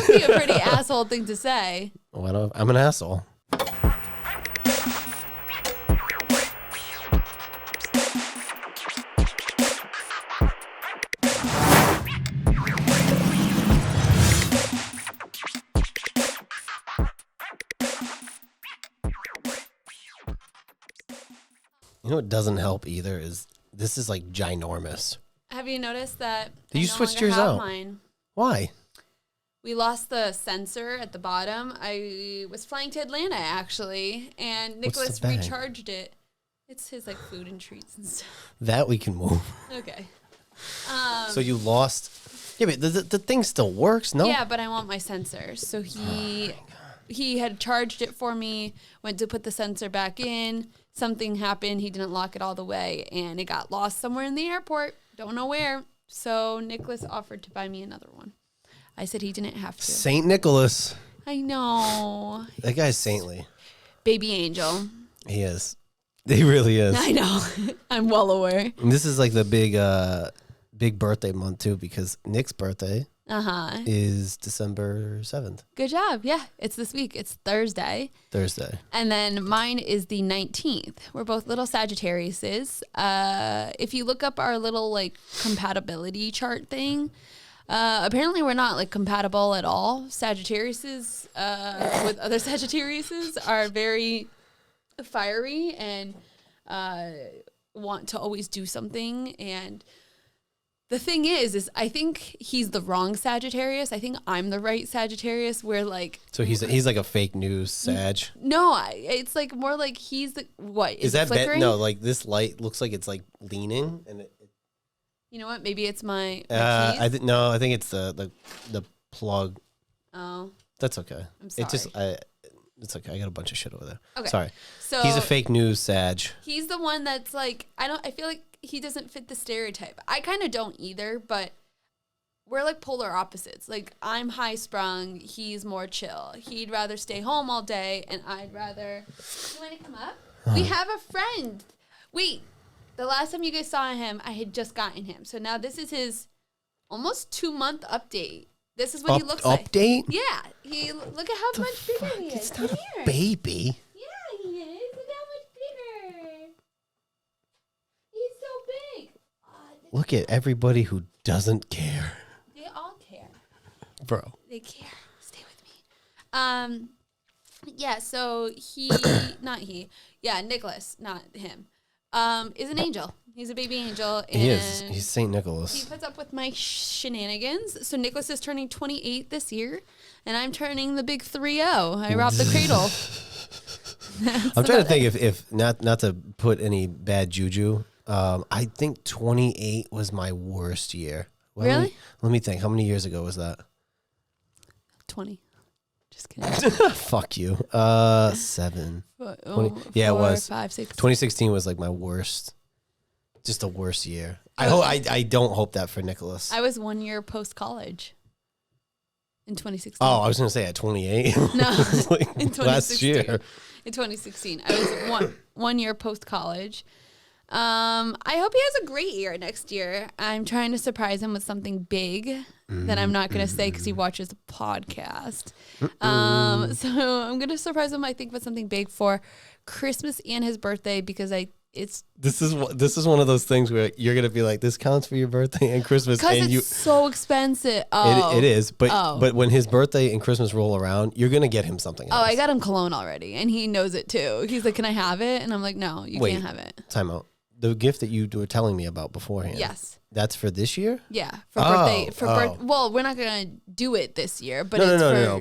would be a pretty asshole thing to say. Well, I'm an asshole. You know what doesn't help either is this is like ginormous. Have you noticed that? You switched yours out. Mine. Why? We lost the sensor at the bottom. I was flying to Atlanta actually, and Nicholas recharged it. It's his like food and treats and stuff. That we can move. Okay. So you lost. Yeah, but the thing still works, no? Yeah, but I want my sensor. So he had charged it for me. Went to put the sensor back in. Something happened. He didn't lock it all the way, and it got lost somewhere in the airport. Don't know where. So Nicholas offered to buy me another one. I said he didn't have to. Saint Nicholas. I know. That guy's saintly. Baby angel. He is. He really is. I know. I'm well aware. And this is like the big birthday month too, because Nick's birthday is December 7th. Good job. Yeah, it's this week. It's Thursday. And then mine is the 19th. We're both little Sagittariuses. If you look up our little like compatibility chart thing, apparently we're not like compatible at all. Sagittariuses with other Sagittariuses are very fiery and want to always do something. And the thing is I think he's the wrong Sagittarius. I think I'm the right Sagittarius. Where like, so he's like a fake news Sag. No, it's like more like he's the what is that flickering? No, like this light looks like it's like leaning, and you know what? Maybe it's my keys. I think it's the plug. Oh, that's okay. I'm sorry. It's okay. I got a bunch of shit over there. Okay. Sorry. So he's a fake news Sag. He's the one that's like, I feel like he doesn't fit the stereotype. I kind of don't either, but we're like polar opposites. Like I'm high sprung. He's more chill. He'd rather stay home all day, and I'd rather. You want to come up? We have a friend. Wait, the last time you guys saw him, I had just gotten him. So now this is his almost 2-month update. This is what he looks like. Update? Yeah. Look at how much bigger he is. It's not a baby. Yeah, he is. Look how much bigger. He's so big. Look at everybody who doesn't care. They all care. Bro. They care. Stay with me. Yeah, so Nicholas, not him, is an angel. He's a baby angel. And he is. He's St. Nicholas. He puts up with my shenanigans. So Nicholas is turning 28 this year, and I'm turning the big 3-0. I robbed the cradle. I'm trying to think if not to put any bad juju. I think 28 was my worst year. Well, really? Let me think. How many years ago was that? 20. Just kidding. Fuck you. 7. 20, yeah, it was. 5, 6. 2016 was like my worst. Just the worst year. I don't hope that for Nicholas. I was 1 year post college in 2016. Oh, I was going to say at 28. No, like in 2016. Last year. In 2016, I was 1 year post college. I hope he has a great year next year. I'm trying to surprise him with something big that I'm not going to say because he watches the podcast. So I'm going to surprise him, I think, with something big for Christmas and his birthday because this is one of those things where you're gonna be like, this counts for your birthday and Christmas, and it's so expensive. Oh, it is, but when his birthday and Christmas roll around, you're gonna get him something else. Oh, I got him cologne already, and he knows it too. He's like, "Can I have it?" And I'm like, "No, you can't have it." Time out. The gift that you were telling me about beforehand. Yes. That's for this year? Yeah, for birthday. Well, we're not gonna do it this year, but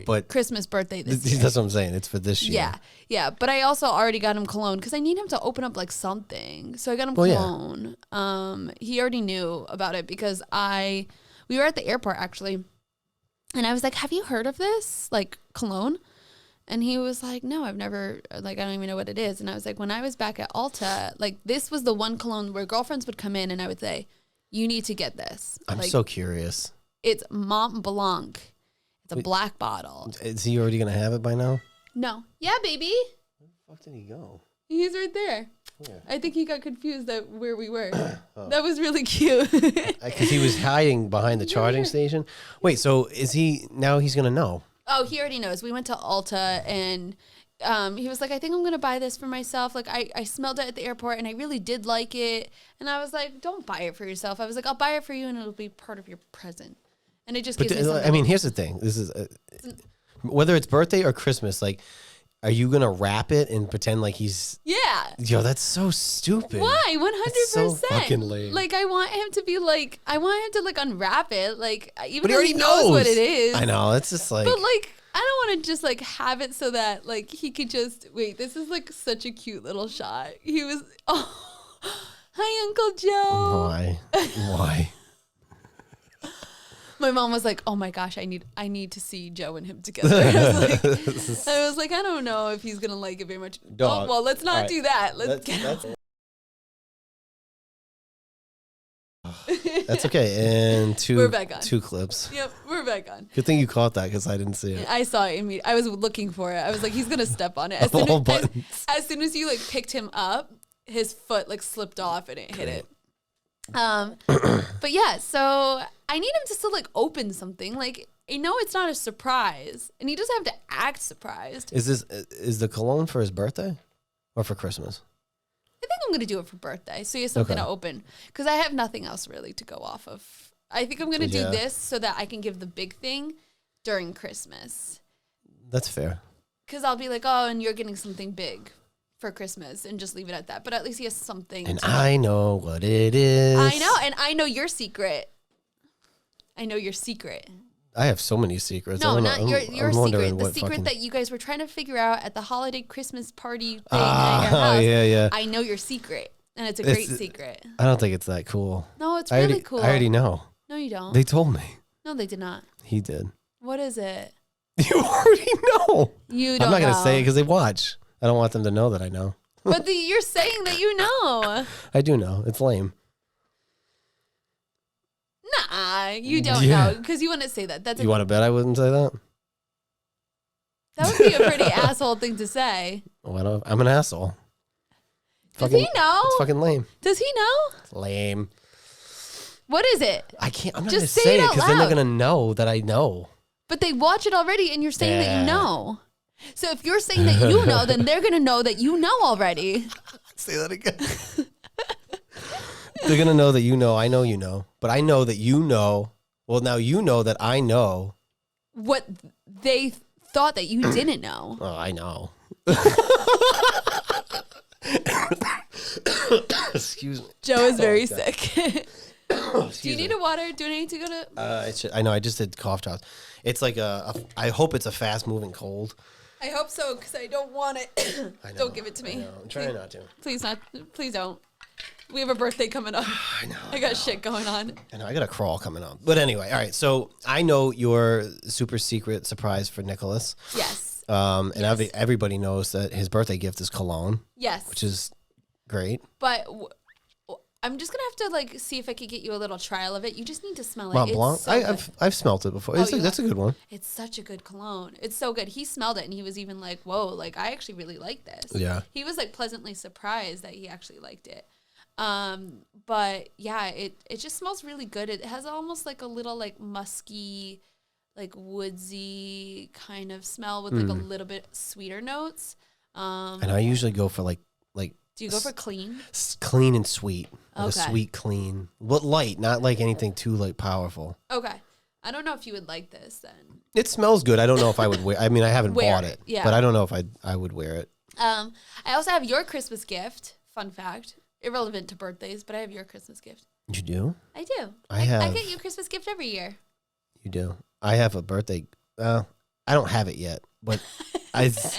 but Christmas, birthday this year. That's what I'm saying. It's for this year. Yeah. But I also already got him cologne because I need him to open up like something. So I got him cologne. Yeah. He already knew about it because we were at the airport actually, and I was like, "Have you heard of this like cologne?" And he was like, "No, I've never, like, I don't even know what it is." And I was like, when I was back at Ulta, like, this was the one cologne where girlfriends would come in and I would say, "You need to get this." I'm so curious. It's Mont Blanc. It's a black bottle. Is he already going to have it by now? No. Yeah, baby. Where the fuck did he go? He's right there. I think he got confused at where we were. That was really cute. Because he was hiding behind the charging station. Wait, so is he, now he's going to know? Oh, he already knows. We went to Ulta and he was like, I think I'm going to buy this for myself. Like I smelled it at the airport and I really did like it. And I was like, don't buy it for yourself. I was like, I'll buy it for you and it'll be part of your present. And it just gives me something. I mean, here's the thing. This is, whether it's birthday or Christmas, like, are you going to wrap it and pretend like he's... Yeah. Yo, that's so stupid. Why? 100%. That's so fucking lame. Like, I want him to be like... I want him to, like, unwrap it. Like, even but though he knows what it is. I know. It's just like... But, like, I don't want to just, like, have it so that, like, he could just... Wait, this is, like, such a cute little shot. He was... Oh, hi, Uncle Joe. Why? My mom was like, "Oh my gosh, I need to see Joe and him together." I was like, I don't know if he's gonna like it very much. Dog. Oh, well, let's not do that. Let's get That's okay. And we're back on. 2 clips. Yep, we're back on. Good thing you caught that because I didn't see it. I saw it. I was looking for it. I was like, he's gonna step on it. As soon as you like picked him up, his foot like slipped off and it hit it. But yeah, so I need him to still like open something. Like, I know it's not a surprise, and he doesn't have to act surprised. Is the cologne for his birthday or for Christmas? I think I'm gonna do it for birthday, so he has something to open because I have nothing else really to go off of. I think I'm gonna do this so that I can give the big thing during Christmas. That's fair. Because I'll be like, oh, and you're getting something big for Christmas and just leave it at that. But at least he has something. And I know what it is. I know. And I know your secret. I know your secret. I have so many secrets. No, not your secret. The secret that you guys were trying to figure out at the holiday Christmas party thing at your house. Yeah. I know your secret. And it's a great secret. I don't think it's that cool. No, it's really cool. I already know. No, you don't. They told me. No, they did not. He did. What is it? You already know. You don't know. I'm not going to say it because they watch. I don't want them to know that I know. But you're saying that you know. I do know. It's lame. Nah, you don't know because you wouldn't say that. You want to bet I wouldn't say that? That would be a pretty asshole thing to say. Well, I'm an asshole. Does he know? It's fucking lame. Does he know? It's lame. What is it? I can't. I'm not going to say it because then they're going to know that I know. But they watch it already, and you're saying that you know. So if you're saying that you know, then they're going to know that you know already. Say that again. They're going to know that you know. I know you know. But I know that you know. Well, now you know that I know. What they thought that you didn't know. Oh, I know. Excuse me. Joe is very sick. Do you need a water? Do I need to go to? I know. I just did cough drops. It's like I hope it's a fast moving cold. I hope so because I don't want it. Don't give it to me. I'm trying not to. Please not. Please don't. We have a birthday coming up. I know. I got shit going on. I know. I got a crawl coming up. But anyway, all right. So I know your super secret surprise for Nicholas. Yes. And everybody knows that his birthday gift is cologne. Yes. Which is great. But I'm just gonna have to like see if I could get you a little trial of it. You just need to smell it. Mont Blanc. So I've smelled it before. That's a good one. It's such a good cologne. It's so good. He smelled it and he was even like, "Whoa! Like I actually really like this." Yeah. He was like pleasantly surprised that he actually liked it. But yeah, it just smells really good. It has almost like a little like musky, like woodsy kind of smell with like a little bit sweeter notes. And I usually go for like. Do you go for clean? Clean and sweet. Like Okay. a sweet clean. But light, not like anything too like powerful. Okay. I don't know if you would like this then. It smells good. I don't know if I would wear. I mean, I haven't bought it. Yeah. But I don't know if I would wear it. I also have your Christmas gift. Fun fact. Irrelevant to birthdays, but I have your Christmas gift. You do? I do. I get you a Christmas gift every year. You do. I have a birthday. I don't have it yet, but it's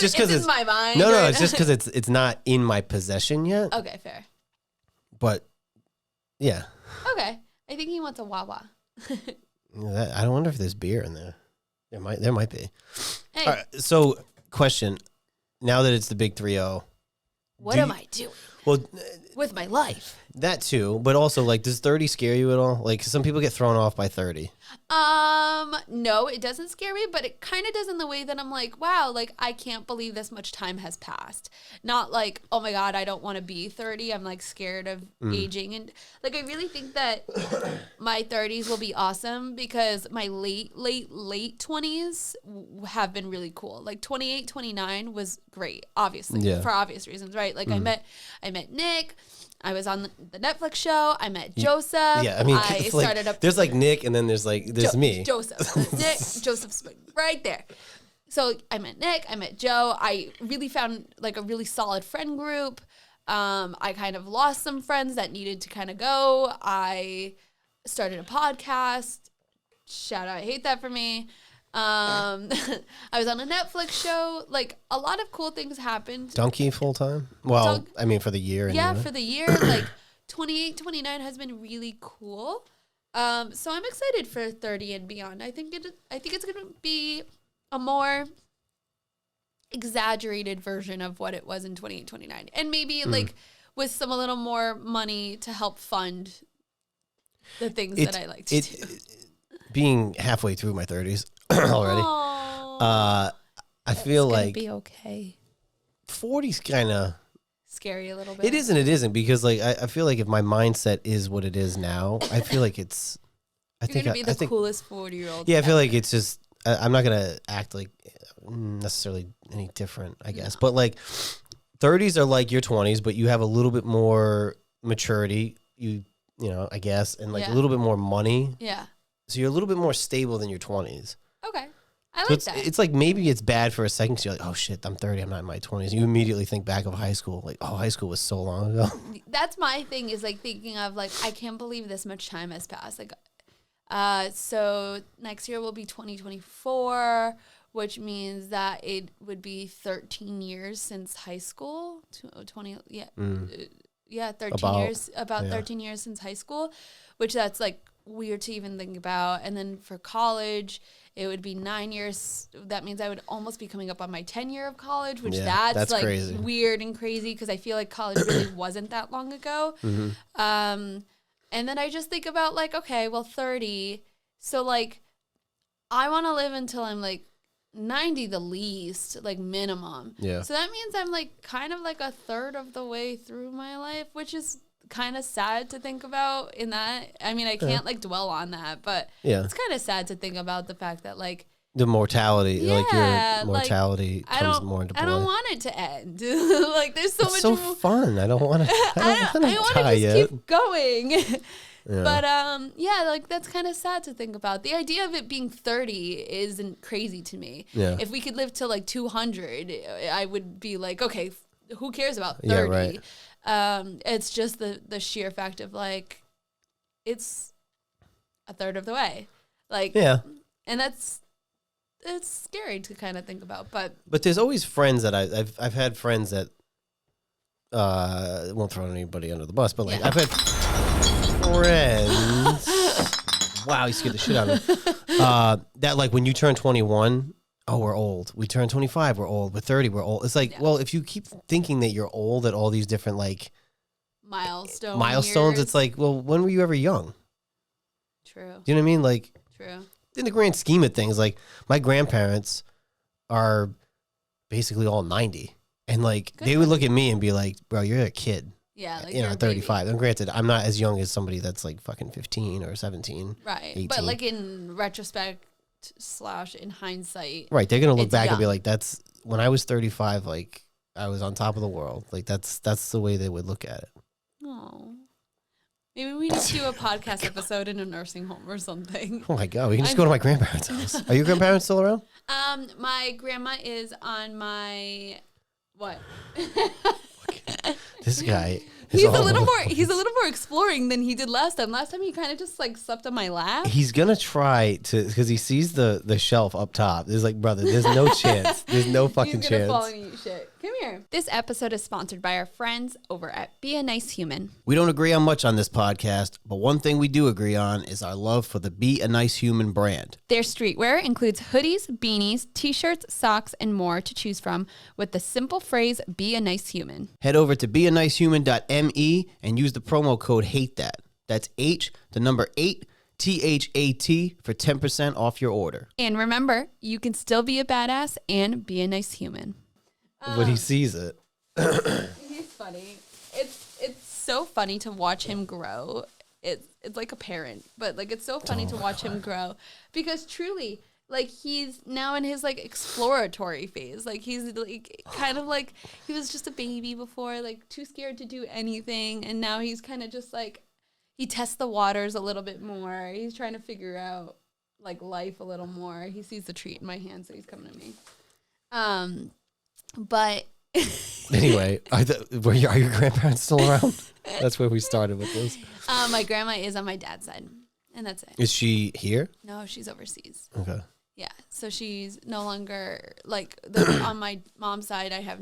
just because it's in my mind. No, it's just because it's not in my possession yet. Okay, fair. But yeah. Okay, I think he wants a Wawa. I don't wonder if there's beer in there. There might be. Hey. All right, so question: now that it's the big 3-0, what am I doing? Well, with my life. That too, but also like, does 30 scare you at all? Like, some people get thrown off by 30. No, it doesn't scare me, but it kind of does in the way that I'm like, wow, like I can't believe this much time has passed. Not like, oh my God, I don't want to be 30. I'm like scared of aging. And like, I really think that my 30s will be awesome because my late 20s have been really cool. Like 28, 29 was great, obviously, for obvious reasons, right? Like I met Nick. I was on the Netflix show. I met Joseph. Yeah, I mean, I started up. There's like Nick, and then there's me. Joseph. Nick, Joseph's right there. So I met Nick. I met Joe. I really found like a really solid friend group. I kind of lost some friends that needed to kind of go. I started a podcast. Shout out, I hate that for me. I was on a Netflix show. Like a lot of cool things happened. Donkey full time? Well, I mean for the year. Yeah, for the year. Like 28, 29 has been really cool. So I'm excited for 30 and beyond. I think it's gonna be a more exaggerated version of what it was in 28, 29. And maybe like with some a little more money to help fund the things that I like to do. Being halfway through my 30s already, I feel like be okay. 40's kind of scary a little bit. It is and it isn't, because like I feel like if my mindset is what it is now, I feel like it's. You're gonna be the coolest 40-year-old. Yeah, I feel like it's just. I'm not gonna act like necessarily any different, I guess. But like 30s are like your 20s, but you have a little bit more maturity. You know, I guess, and like a little bit more money. Yeah. So you're a little bit more stable than your 20s. Okay. I like that. It's like maybe it's bad for a second because you're like, oh shit, I'm 30, I'm not in my 20s. You immediately think back of high school. Like, oh, high school was so long ago. That's my thing, is like thinking of like, I can't believe this much time has passed. Like, so next year will be 2024, which means that it would be 13 years since high school. 20, yeah. 13 years, about 13 years since high school, which that's like weird to even think about. And then for college, it would be 9 years. That means I would almost be coming up on my 10 year of college, which that's like crazy. Weird and crazy, because I feel like college really wasn't that long ago. And then I just think about like, okay, well, 30. So like, I want to live until I'm like 90 the least, like minimum. Yeah. So that means I'm like kind of like a third of the way through my life, which is kind of sad to think about in that. I mean, I can't like dwell on that, but it's kind of sad to think about the fact that like the mortality, like your mortality comes more into play. I don't want it to end. Like there's so much. So fun. I don't want to. I don't want to just keep going. But like that's kind of sad to think about. The idea of it being 30 isn't crazy to me. Yeah. If we could live to like 200, I would be like, okay, who cares about 30? Yeah, right. It's just the sheer fact of like, it's a third of the way. Like, and it's scary to kind of think about. But there's always friends that I've had friends that won't throw anybody under the bus, but like I've had friends. Wow, you scared the shit out of me. That like when you turn 21, oh, we're old. We turn 25, we're old. We're 30, we're old. It's like, well, if you keep thinking that you're old at all these different like milestones, years. It's like, well, when were you ever young? True. Do you know what I mean? Like, true. In the grand scheme of things, like my grandparents are basically all 90, and like they would look at me and be like, "Bro, you're a kid." Yeah, like I'm 35. And granted, I'm not as young as somebody that's like fucking 15 or 17. Right. 18. But like in retrospect / in hindsight. Right. They're going to look back and be like, that's when I was 35, like I was on top of the world. Like that's the way they would look at it. Oh. Maybe we need to do a podcast episode in a nursing home or something. Oh my God. We can just go to my grandparents' house. Are your grandparents still around? My grandma is on my, what? This guy. He's a little more exploring than he did last time. Last time he kind of just like slept on my lap. He's gonna try to, because he sees the shelf up top. There's like, brother, there's no chance. The's no fucking chance. He's gonna fall and eat shit. Come here. Sure. This episode is sponsored by our friends over at Be a Nice Human. We don't agree on much on this podcast, but one thing we do agree on is our love for the Be a Nice Human brand. Their streetwear includes hoodies, beanies, t-shirts, socks, and more to choose from with the simple phrase, Be a Nice Human. Head over to beanicehuman.me and use the promo code HATETHAT. That's H, the number 8, THAT for 10% off your order. And remember, you can still be a badass and be a nice human. When he sees it. He's funny. It's so funny to watch him grow. It's like a parent, but like it's so funny to watch him grow because truly, like he's now in his like exploratory phase. Like he's like kind of like he was just a baby before, like too scared to do anything, and now he's kind of just like he tests the waters a little bit more. He's trying to figure out like life a little more. He sees the treat in my hand, so he's coming to me. But anyway, are your grandparents still around? That's where we started with this. My grandma is on my dad's side, and that's it. Is she here? No, she's overseas. Okay. Yeah, so she's no longer like on my mom's side. I have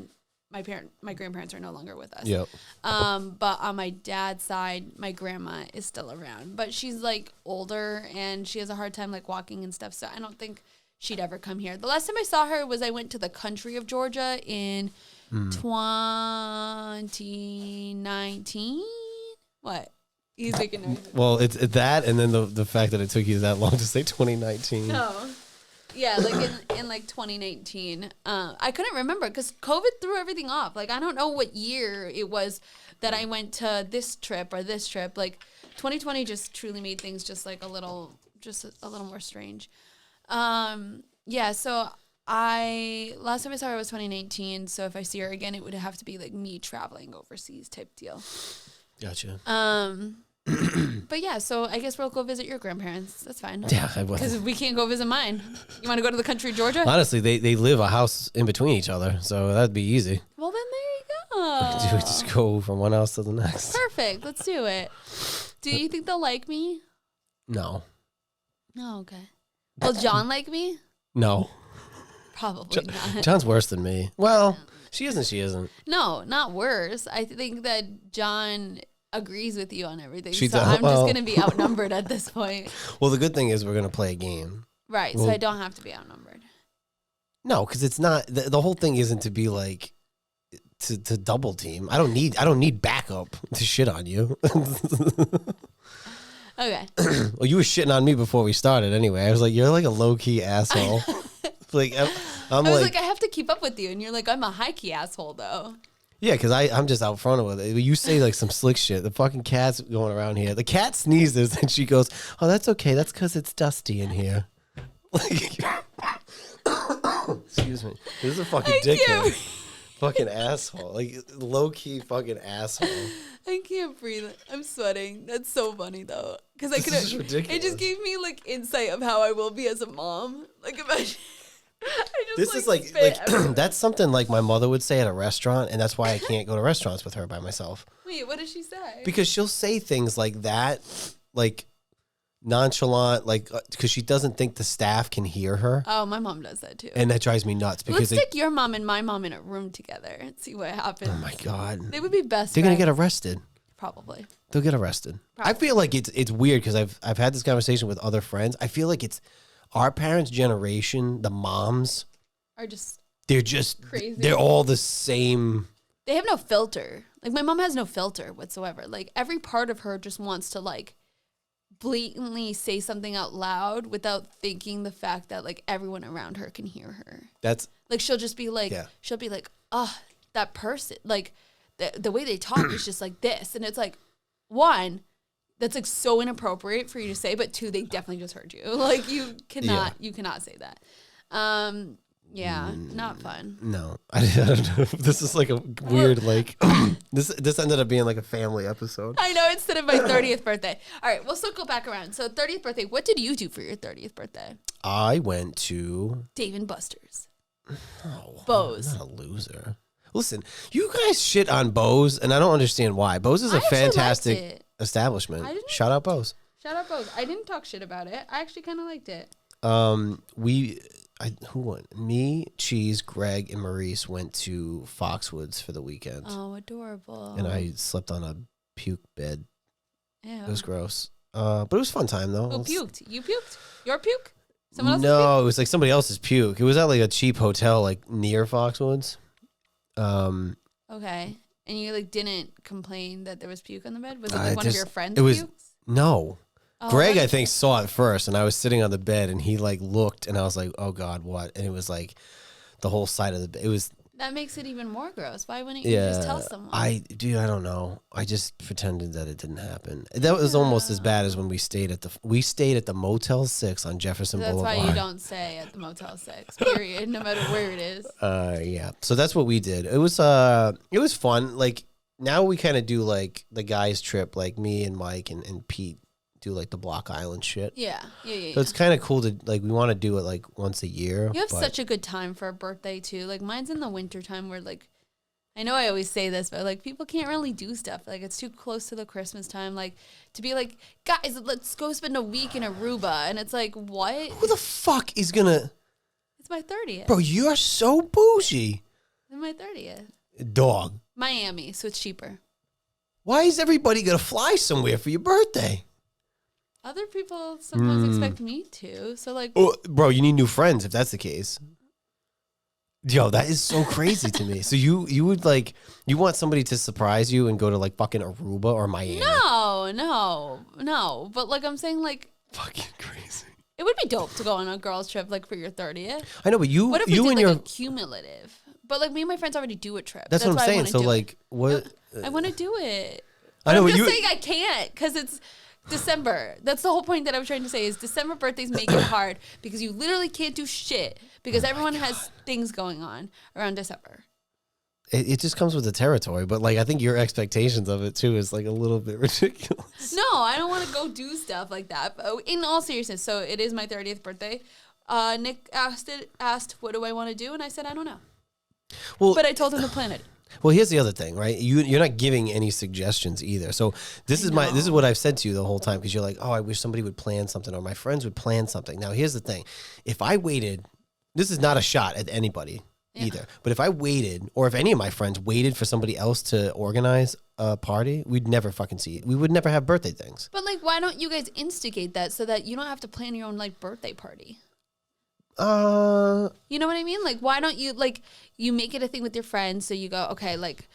my grandparents are no longer with us. Yep. But on my dad's side, my grandma is still around, but she's like older and she has a hard time like walking and stuff. So I don't think she'd ever come here. The last time I saw her was I went to the country of Georgia in 2019. What? He's making noise. Well, it's that, and then the fact that it took you that long to say 2019. No. Yeah, like in like 2019. I couldn't remember because COVID threw everything off. Like, I don't know what year it was that I went to this trip or this trip. Like, 2020 just truly made things just like a little more strange. Yeah, so last time I saw her was 2019. So if I see her again, it would have to be like me traveling overseas type deal. Gotcha. But yeah, so I guess we'll go visit your grandparents. That's fine. Yeah, I will. Because we can't go visit mine. You want to go to the country of Georgia? Honestly, they live a house in between each other, so that'd be easy. Well, then there you go. We just go from one house to the next. Perfect. Let's do it. Do you think they'll like me? No. Oh, okay. Will John like me? No. Probably not. John's worse than me. Well, she isn't. No, not worse. I think that John agrees with you on everything. She so does. I'm just going to be outnumbered at this point. Well, the good thing is we're going to play a game. Right. So I don't have to be outnumbered. No, because it's not. The whole thing isn't to be like to double team. I don't need backup to shit on you. Okay. Well, you were shitting on me before we started anyway. I was like, you're like a low key asshole. Like I was like, I have to keep up with you, and you're like, I'm a high key asshole though. Yeah, because I'm just out front with it. You say like some slick shit. The fucking cat's going around here. The cat sneezes and she goes, "Oh, that's okay. That's because it's dusty in here." Like, excuse me. This is a fucking dickhead. Fucking asshole. Like low key fucking asshole. I can't breathe. I'm sweating. That's so funny though, because I could. It just gave me like insight of how I will be as a mom. Like imagine. This is like that's something like my mother would say at a restaurant, and that's why I can't go to restaurants with her by myself. Wait, what does she say? Because she'll say things like that, like nonchalant, like because she doesn't think the staff can hear her. Oh, my mom does that too, and that drives me nuts. Because let's stick your mom and my mom in a room together and see what happens. Oh my god, they would be best. They're gonna get arrested. Probably. They'll get arrested. Probably. I feel like it's weird because I've had this conversation with other friends. I feel like it's. Our parents' generation, the moms, they're just crazy. They're all the same. They have no filter. Like my mom has no filter whatsoever. Like every part of her just wants to like blatantly say something out loud without thinking the fact that like everyone around her can hear her. That's like she'll just be like, oh, that person, like the way they talk is just like this, and it's like, one, that's like so inappropriate for you to say, but two, they definitely just heard you. Like you cannot say that. Yeah, not fun. No, I don't know. This is like a weird like this ended up being like a family episode. I know, instead of my 30th birthday. All right, we'll circle back around. So 30th birthday, what did you do for your 30th birthday? I went to Dave & Buster's. Oh, Bose. I'm not a loser. Listen, you guys shit on Bose, and I don't understand why. Bose is a fantastic establishment. Shout out Bose. Shout out Bose. I didn't talk shit about it. I actually kind of liked it. who went? Me, Cheese, Greg, and Maurice went to Foxwoods for the weekend. Oh, adorable. And I slept on a puke bed. Ew. It was gross. But it was a fun time, though. Who puked? You puked? Your puke? Someone else's No, puke? it was like somebody else's puke. It was at like a cheap hotel like near Foxwoods. Okay. And you like didn't complain that there was puke on the bed? Was it like one of your friends' pukes? No. Oh, Greg, I think, saw it first, and I was sitting on the bed, and he like looked, and I was like, "Oh God, what?" And it was like the whole side of the bed. It was. That makes it even more gross. Why wouldn't you just tell someone? I don't know. I just pretended that it didn't happen. That was almost as bad as when we stayed at the Motel 6 on Jefferson Boulevard. That's why you don't stay at the Motel 6. Period. No matter where it is. Yeah. So that's what we did. It was fun. Like now we kind of do like the guys trip, like me and Mike and Pete do like the Block Island shit. Yeah. So it's kind of cool to like, we want to do it like once a year. You have such a good time for a birthday too. Like mine's in the winter time where like, I know I always say this, but like people can't really do stuff. Like it's too close to the Christmas time. Like to be like, guys, let's go spend a week in Aruba. And it's like, what? Who the fuck is gonna? It's my 30th. Bro, you're so bougie. It's my 30th. Dog. Miami, so it's cheaper. Why is everybody gonna fly somewhere for your birthday? Other people sometimes expect me to. So like, oh, bro, you need new friends if that's the case. Yo, that is so crazy to me. So you would like, you want somebody to surprise you and go to like fucking Aruba or Miami? No. But like I'm saying, like, fucking crazy. It would be dope to go on a girls' trip like for your 30th. I know, but what if we did like a cumulative? But like me and my friends already do a trip. That's what I'm saying. So like, what? I want to do it. I know, I'm just saying I can't because it's December. That's the whole point that I was trying to say is December birthdays make it hard because you literally can't do shit because everyone has things going on around December. It just comes with the territory, but like I think your expectations of it too is like a little bit ridiculous. No, I don't want to go do stuff like that. But in all seriousness, so it is my 30th birthday. Nick asked what do I want to do, and I said I don't know. Well, but I told him to plan it. Well, here's the other thing, right? You're not giving any suggestions either. So this is what I've said to you the whole time because you're like, oh, I wish somebody would plan something or my friends would plan something. Now, here's the thing: if I waited, this is not a shot at anybody either. But if I waited, or if any of my friends waited for somebody else to organize a party, we'd never fucking see it. We would never have birthday things. But like, why don't you guys instigate that so that you don't have to plan your own like birthday party? You know what I mean? Like, why don't you, like, you make it a thing with your friends, so you go, okay, like,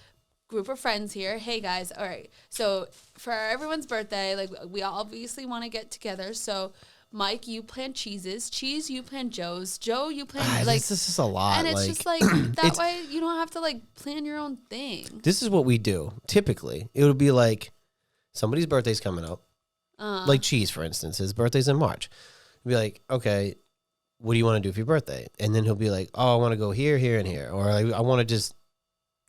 group of friends here, hey, guys, all right, so for everyone's birthday, like, we all obviously want to get together, so, Mike, you plan Cheese's, Cheese, you plan Joe's, Joe, you plan, like... This is just a lot. And it's like, just, like, that way you don't have to, like, plan your own thing. This is what we do. Typically, it would be, like, somebody's birthday's coming up, like Cheese, for instance, his birthday's in March. It'd be like, okay... what do you want to do for your birthday? And then he'll be like, oh, I want to go here, here, and here. Or like, I want to just,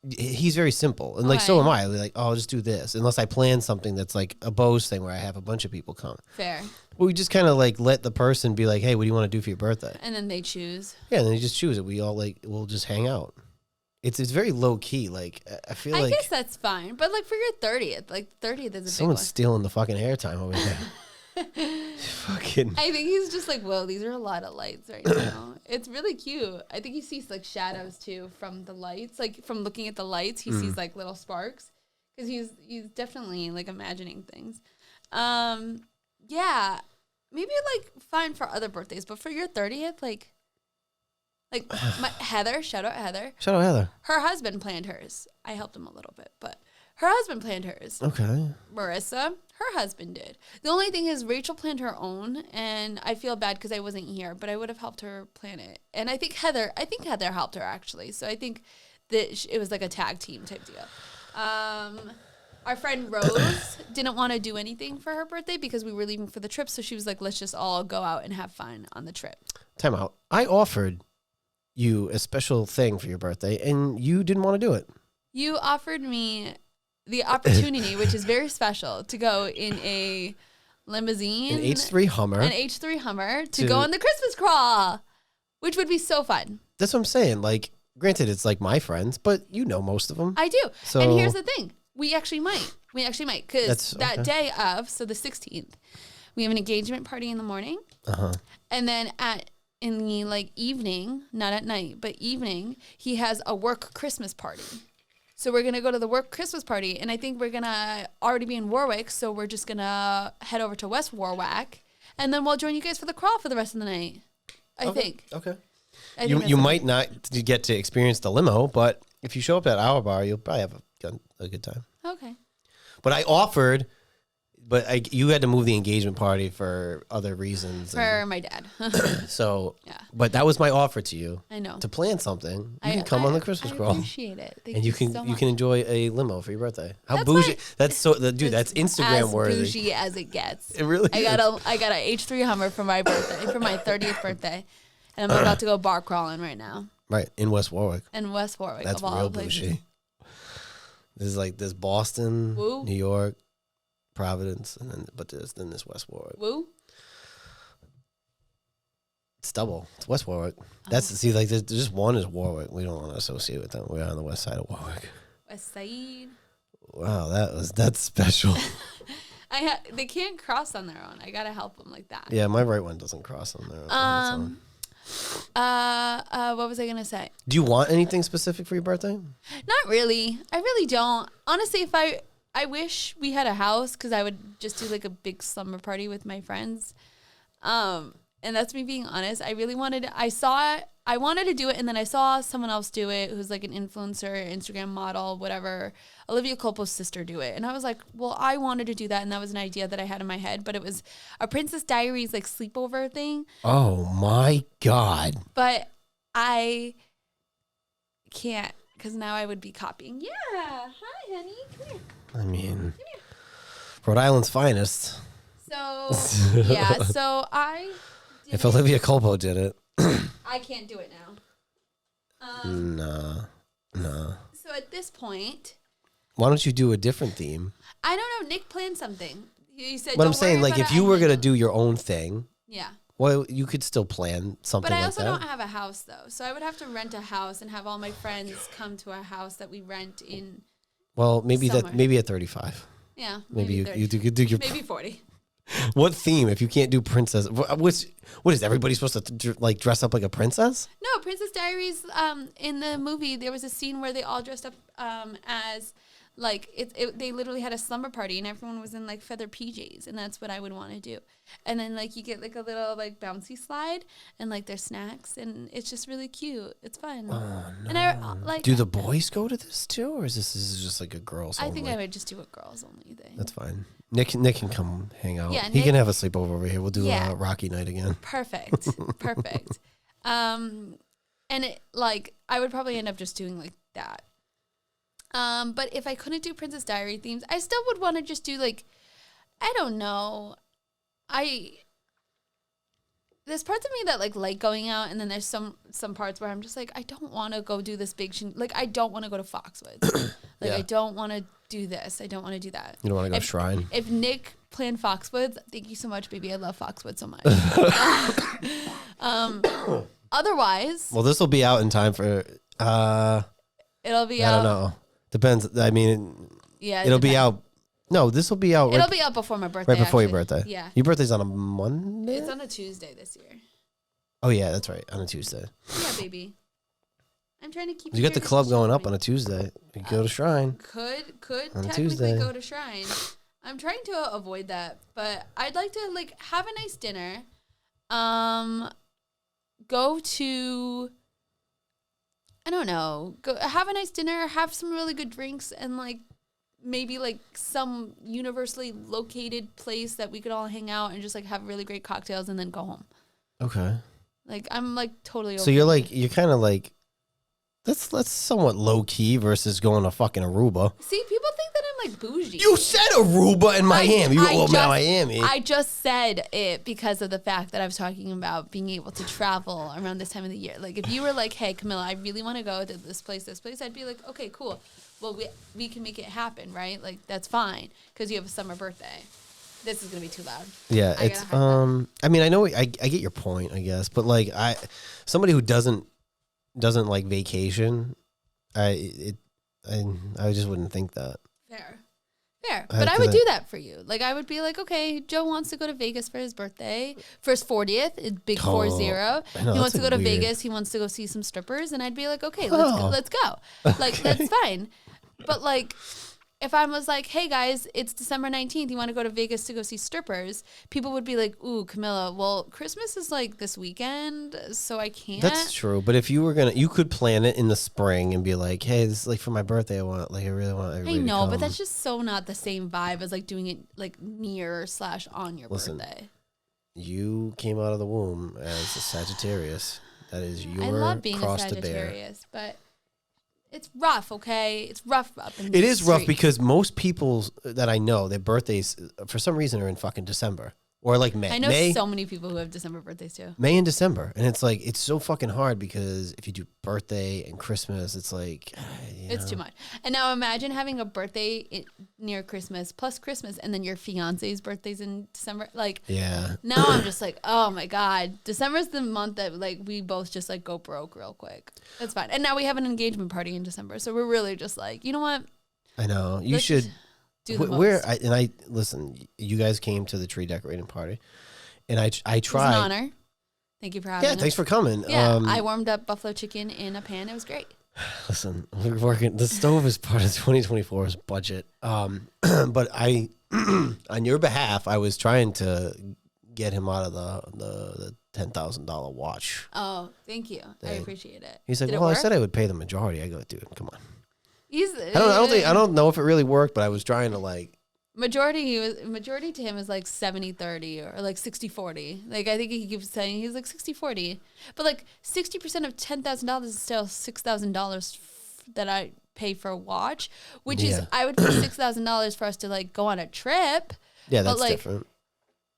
he's very simple. And like, so am I. I'll be like, oh, I'll just do this. Unless I plan something that's like a Bose thing where I have a bunch of people come. Fair. But we just kind of like let the person be like, hey, what do you want to do for your birthday? And then they choose. Yeah, and then they just choose it. We all like, we'll just hang out. It's very low key. Like, I feel like. I guess that's fine. But like for your 30th, like 30th is a someone's big one. stealing the fucking airtime over there. Fucking. I think he's just like, whoa, these are a lot of lights right now. It's really cute. I think he sees like shadows too from the lights, like from looking at the lights. He sees like little sparks because he's definitely like imagining things. Yeah, maybe like fine for other birthdays, but for your 30th, like Heather, shout out Heather. Her husband planned hers. I helped him a little bit, but her husband planned hers. Okay. Marissa, her husband did. The only thing is Rachel planned her own, and I feel bad because I wasn't here, but I would have helped her plan it. And I think Heather helped her actually. So I think that it was like a tag team type deal. Our friend Rose didn't want to do anything for her birthday because we were leaving for the trip. So she was like, let's just all go out and have fun on the trip. Time out. I offered you a special thing for your birthday, and you didn't want to do it. You offered me the opportunity, which is very special, to go in a limousine. An H3 Hummer to go on the Christmas crawl, which would be so fun. That's what I'm saying. Like, granted, it's like my friends, but you know most of them. I do. So, and here's the thing. We actually might. Because that day of, so the 16th, we have an engagement party in the morning. And then at in the like evening, not at night, but evening, he has a work Christmas party. So we're going to go to the work Christmas party, and I think we're going to already be in Warwick, so we're just going to head over to West Warwick, and then we'll join you guys for the crawl for the rest of the night, I think. Okay. You might not get to experience the limo, but if you show up at our bar, you'll probably have a good time. Okay. But I offered... But you had to move the engagement party for other reasons. For my dad. So, yeah. But that was my offer to you. I know. To plan something. You can come on the Christmas crawl. I appreciate it. Thank and you can so you much. can enjoy a limo for your birthday. How bougie! That's so dude. That's Instagram worthy. As bougie as it gets. It really. I got a H3 Hummer for my birthday, for my 30th birthday, and I'm about to go bar crawling right now. Right in West Warwick. In West Warwick. That's of all real places. bougie. There's Boston, Woo. New York, Providence, and then this West Warwick. Woo. It's double. It's West Warwick. That's there's just one is Warwick. We don't want to associate with them. We're on the west side of Warwick. West Side. Wow, that's special. They can't cross on their own. I gotta help them like that. Yeah, my right one doesn't cross on their own. What was I gonna say? Do you want anything specific for your birthday? Not really. I really don't. Honestly, if I wish we had a house, because I would just do like a big slumber party with my friends. And that's me being honest. I really wanted, I wanted to do it, and then I saw someone else do it who's like an influencer, Instagram model, whatever. Olivia Culpo's sister do it. And I was like, well, I wanted to do that, and that was an idea that I had in my head, but it was a Princess Diaries like sleepover thing. Oh my God. But I can't, because now I would be copying. Yeah. Hi, honey. Come here. I mean, Rhode Island's finest. So, yeah. So if Olivia Culpo did it. I can't do it now. No. So at this point, why don't you do a different theme? I don't know. Nick planned something. He said, But I'm saying, like, if you were going to do your own thing, yeah. Well, you could still plan something like that. But I also don't have a house, though. So I would have to rent a house and have all my friends come to a house that we rent in. Well, maybe somewhere. maybe at 35. Yeah. Maybe you do your... Maybe 40. What theme? If you can't do princess, what is everybody supposed to like dress up like a princess? No, Princess Diaries. In the movie, there was a scene where they all dressed up as like they literally had a slumber party, and everyone was in like feather PJs, and that's what I would want to do. And then like you get like a little like bouncy slide, and like their snacks, and it's just really cute. It's fun. Oh, no. And I like. Do the boys go to this too, or is this just like a girls? I think I would just do a girls only thing. That's fine. Nick can come hang out. Yeah, he can have a sleepover over here. We'll do a Rocky night again. Perfect. And it like I would probably end up just doing like that. But if I couldn't do Princess Diary themes, I still would want to just do like, I don't know. There's parts of me that like going out, and then there's some parts where I'm just like, I don't want to go do this big like I don't want to go to Foxwoods. Like I don't want to do this. I don't want to do that. You don't want to go shrine. If Nick planned Foxwoods, thank you so much, baby. I love Foxwoods so much. Otherwise, well, this will be out in time for. It'll be out. I don't know. Depends. I mean, yeah, it'll be out. No, this will be out. It'll be out before my birthday. Right before actually. your birthday. Yeah. Your birthday's on a Monday? It's on a Tuesday this year. Oh, yeah, that's right. On a Tuesday. Yeah, baby. I'm trying to keep you got the club going up on a Tuesday. You go to Shrine. Could on technically Tuesday. go to Shrine. I'm trying to avoid that, but I'd like to like have a nice dinner. Go to, I don't know, go have a nice dinner, have some really good drinks, and like maybe like some universally located place that we could all hang out and just like have really great cocktails and then go home. Okay. Like I'm like totally. So you're kind of like, that's somewhat low key versus going to fucking Aruba. See, people think that I'm like bougie. You said Aruba in Miami. Miami. I just said it because of the fact that I was talking about being able to travel around this time of the year. Like if you were like, hey, Camilla, I really want to go to this place, I'd be like, okay, cool. Well, we can make it happen, right? Like that's fine because you have a summer birthday. This is gonna be too loud. Yeah, it's I mean, I know I get your point, I guess, but like somebody who doesn't like vacation, I just wouldn't think that. Fair. Fair. But I would do that for you. Like, I would be like, okay, Joe wants to go to Vegas for his birthday, for his 40th. It's big 40. He wants to go to Vegas. He wants to go see some strippers. And I'd be like, okay, let's go. Like, that's fine. But, like, if I was like, hey, guys, it's December 19th. You want to go to Vegas to go see strippers? People would be like, ooh, Camilla, well, Christmas is like this weekend, so I can't. That's true. But if you were going to, you could plan it in the spring and be like, hey, this is like for my birthday. I really want everybody to come. But that's just so not the same vibe as like doing it like near / on your birthday. You came out of the womb as a Sagittarius. That is your cross to bear. I love being a Sagittarius, but it's rough, okay? It's rough up in the It is rough because most people that I know, their birthdays, for some reason, are in fucking December. Or like May. I know so many people who have December birthdays too. May and December. And it's like, it's so fucking hard because if you do birthday and Christmas, it's like, it's too much. And now imagine having a birthday near Christmas plus Christmas and then your fiance's birthday's in December. Like, now I'm just like, oh my God. December's the month that like we both just like go broke real quick. That's fine. And now we have an engagement party in December. So we're really just like, you know what? I know. You should. Listen, you guys came to the tree decorating party, and I tried. It was an honor. Thank you for having us. Yeah, thanks for coming. Yeah, I warmed up buffalo chicken in a pan. It was great. Listen, we're working. The stove is part of 2024's budget. But I, on your behalf, I was trying to get him out of the $10,000 watch. Oh, thank you. I appreciate it. He's like, well, I said I would pay the majority. I go, dude, come on. I don't know if it really worked, but I was trying to like majority to him is like 70-30 or like 60-40. Like I think he keeps saying he's like 60-40. But like 60% of $10,000 is still $6,000 that I pay for a watch, which is I would pay $6,000 for us to like go on a trip. Yeah, that's like, different.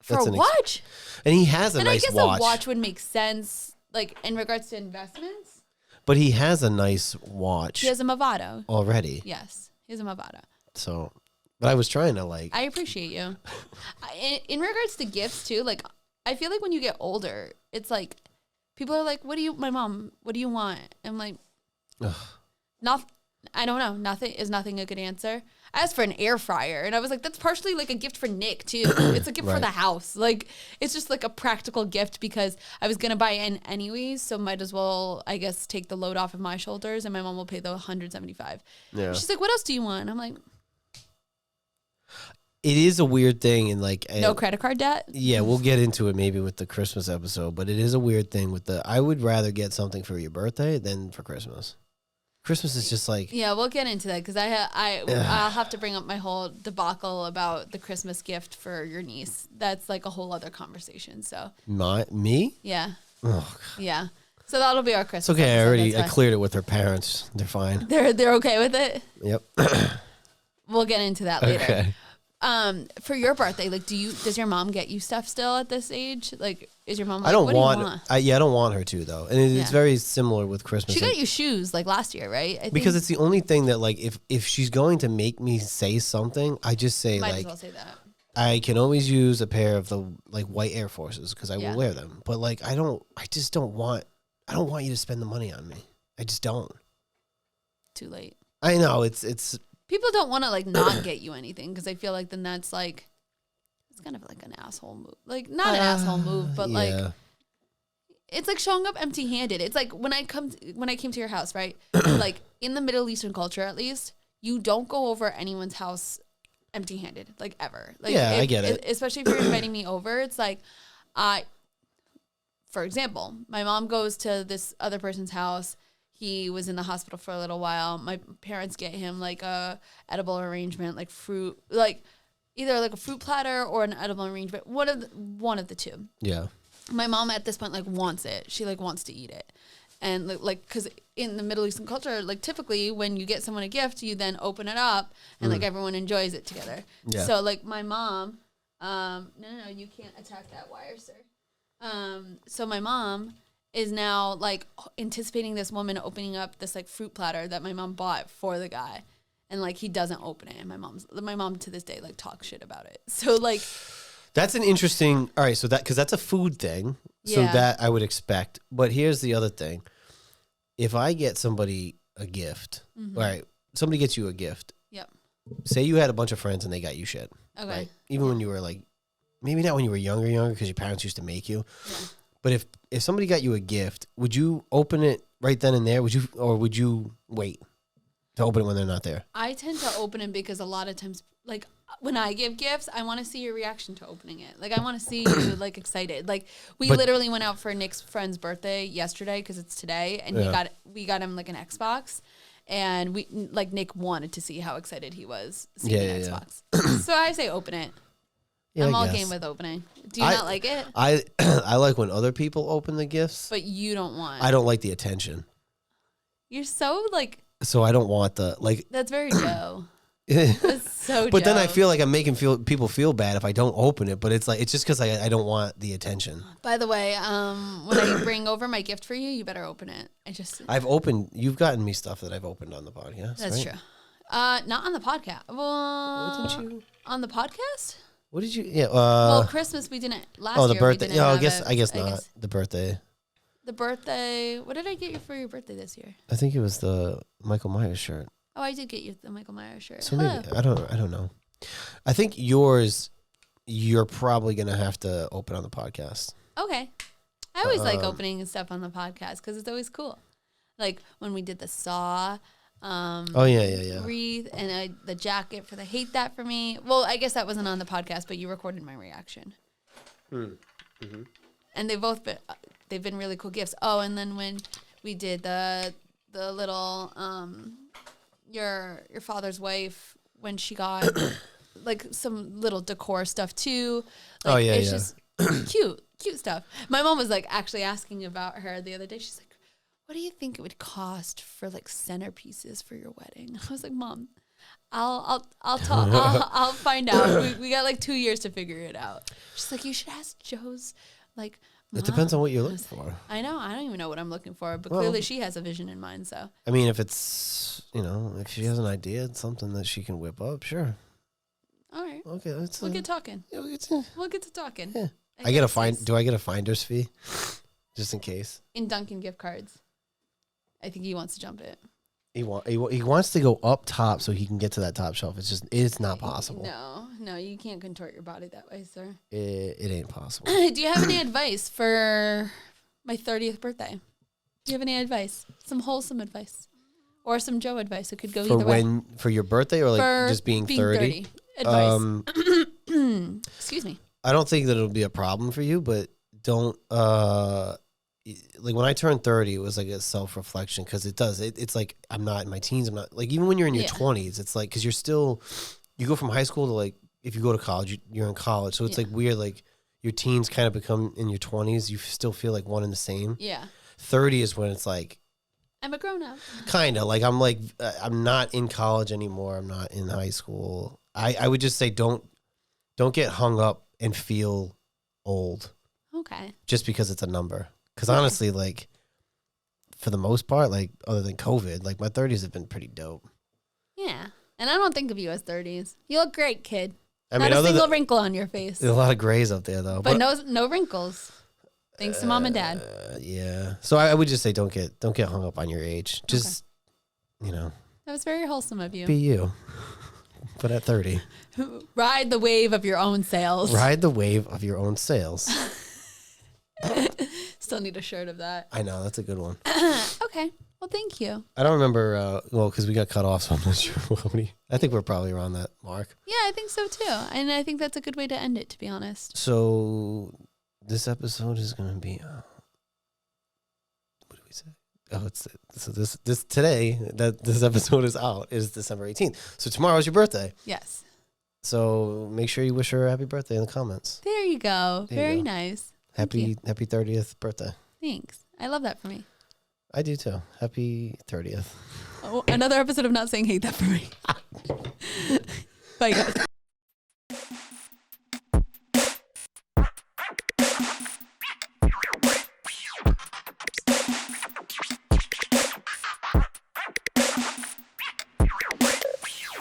For a watch. And he has a nice watch. And I guess a watch would make sense like in regards to investments. But he has a nice watch. He has a Movado. Already. Yes. He has a Movado. So, but I was trying to like. I appreciate you. In regards to gifts too, like, I feel like when you get older, it's like, people are like, what do you want? I'm like, I don't know. Nothing a good answer. I asked for an air fryer, and I was like, that's partially like a gift for Nick too. It's a gift for the house. Like, it's just like a practical gift because I was gonna buy it anyways, so might as well, I guess, take the load off of my shoulders, and my mom will pay the $175. Yeah. She's like, what else do you want? I'm like, it is a weird thing, and like no credit card debt. Yeah, we'll get into it maybe with the Christmas episode, but it is a weird thing with I would rather get something for your birthday than for Christmas. Christmas is just like... Yeah, we'll get into that because I'll have to bring up my whole debacle about the Christmas gift for your niece. That's like a whole other conversation, so... Me? Yeah. Oh, God. Yeah. So that'll be our Christmas It's okay, I cleared it with her parents. They're fine. They're okay with it? Yep. We'll get into that later. Okay. For your birthday, like, does your mom get you stuff still at this age? Like, is your mom like, I don't what want, do you want? I don't want her to, though. And it's very similar with Christmas. She got you shoes, like, last year, right? Because it's the only thing that, like, if she's going to make me say something, I just say, Might like... as well say that. I can always use a pair of the, like, white Air Forces because I will wear them. But, like, I don't want you to spend the money on me. I just don't. Too late. I know, it's... People don't want to, like, not get you anything because I feel like then that's, like... It's kind of like an asshole move. Like, not an asshole move, but, like... It's like showing up empty-handed. It's like when I came to your house, right? Like, in the Middle Eastern culture, at least, you don't go over anyone's house empty-handed, like, ever. Like, I get it. Especially if you're inviting me over, it's like, for example, my mom goes to this other person's house. He was in the hospital for a little while. My parents get him like a edible arrangement, like fruit, like either like a fruit platter or an edible arrangement. One of the two. Yeah. My mom at this point like wants it. She like wants to eat it, and like because in the Middle Eastern culture, like typically when you get someone a gift, you then open it up and like everyone enjoys it together. Yeah. So like my mom, no, you can't attack that wire, sir. So my mom is now like anticipating this woman opening up this like fruit platter that my mom bought for the guy, and like he doesn't open it, and my mom to this day like talks shit about it. So like that's an interesting. All right, so that because that's a food thing, so that I would expect. But here's the other thing: if I get somebody a gift, all right, somebody gets you a gift. Yep. say you had a bunch of friends and they got you shit. Okay. Right? Even when you were like, maybe not when you were younger, because your parents used to make you. Yeah. But if somebody got you a gift, would you open it right then and there? Would you wait to open it when they're not there? I tend to open it because a lot of times, like when I give gifts, I want to see your reaction to opening it. Like I want to see you like excited. Like we literally went out for Nick's friend's birthday yesterday because it's today, and we got him like an Xbox, and Nick wanted to see how excited he was seeing an Xbox. So I say open it. Yeah, I'm all game with opening. Do you not like it? I like when other people open the gifts. But you don't want. I don't like the attention. You're so like. So I don't want the like. That's very Joe. That's so. But then I feel like I'm making people feel bad if I don't open it. But it's just because I don't want the attention. By the way, when I bring over my gift for you, you better open it. You've gotten me stuff that I've opened on the podcast. That's right? true. Not on the podcast. Well, didn't you? On the podcast? What did you? Yeah. Well, Christmas we didn't last year. Oh, the birthday. No, I guess not. The birthday. The birthday. What did I get you for your birthday this year? I think it was the Michael Myers shirt. Oh, I did get you the Michael Myers shirt. So maybe I don't know. I think yours. You're probably gonna have to open on the podcast. Okay. I always like opening stuff on the podcast because it's always cool. Like when we did the Saw. Wreath and the jacket for the Hate That for Me. Well, I guess that wasn't on the podcast, but you recorded my reaction. Mm-hmm. And they've been really cool gifts. Oh, and then when we did the little your father's wife when she got like some little decor stuff too. Like, it's just cute stuff. My mom was like actually asking about her the other day. She's like, what do you think it would cost for like centerpieces for your wedding? I was like, Mom, I'll talk. I'll find out. We got like 2 years to figure it out. She's like, you should ask Joe's like. It depends on what you're looking for. I know. I don't even know what I'm looking for, but clearly she has a vision in mind. So I mean, if it's if she has an idea, it's something that she can whip up. Sure. All right. Okay. We'll get talking. Yeah, we'll get to talking. Yeah. Do I get a finder's fee, just in case? In Dunkin' gift cards. I think he wants to jump it. He wants to go up top so he can get to that top shelf. It's not possible. No, you can't contort your body that way, sir. It ain't possible. Do you have any advice for my 30th birthday? Do you have any advice? Some wholesome advice, or some Joe advice? It could go either way. For your birthday, or like for just being 30? Advice. Excuse me. I don't think that it'll be a problem for you, but don't. Like when I turned 30, it was like a self-reflection because it's like I'm not in my teens. I'm not like even when you're in your 20s, it's like because you go from high school to like if you go to college, you're in college. So it's like weird. Like your teens kind of become in your 20s. You still feel like one and the same. Yeah. 30 is when it's like I'm a grown up. Kind of like I'm not in college anymore. I'm not in high school. I would just say don't get hung up and feel old. Okay. Just because it's a number. Because honestly, like, for the most part, like, other than COVID, like, my 30s have been pretty dope. Yeah. And I don't think of you as 30s. You look great, kid. I Not a single wrinkle on your face. There's a lot of grays up there, though. But no wrinkles. Thanks to Mom and Dad. Yeah. So I would just say don't get hung up on your age. Just, That was very wholesome of you. Be you. But at 30. Ride the wave of your own sails. Ride the wave of your own sails. Still need a shirt of that. I know, that's a good one. Okay. Well, thank you. I don't remember, because we got cut off, so I'm not sure how many. I think we're probably around that mark. Yeah, I think so too. And I think that's a good way to end it, to be honest. So this episode is going to be, what do we say? Oh, this today, that this episode is out, is December 18th. So tomorrow's your birthday. Yes. So make sure you wish her a happy birthday in the comments. There you go. Very nice. Happy 30th birthday. Thanks. I love that for me. I do too. Happy 30th. Oh, another episode of Not Saying Hate That for me. Bye, guys.